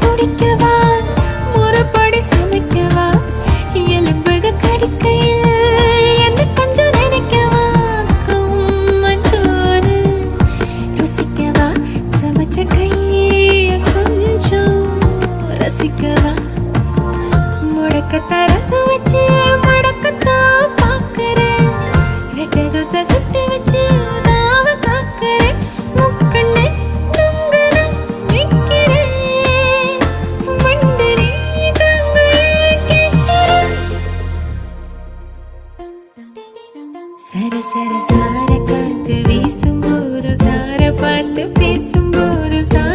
குடிக்கவா முறப்படி சமைக்கவா எலும்புக கடிக்கையில் என்ன கொஞ்சம் நினைக்கவா மஞ்சோறு ருசிக்கவா சமைச்ச கைய கொஞ்சம் ரசிக்கவா முடக்கத்த ரசம் வச்சு முடக்கத்தான் பாக்குறேன் ரெட்டை தோசை சுட்டு வச்சு தாவ காக்குறேன் முக்கண்ணு நுங்குன நிக்கிறேன் மண்டரே கங்கையே கேட்கிறேன் சர சர சார காத்து வீசும்போது சார பார்த்து பேசும்போது சார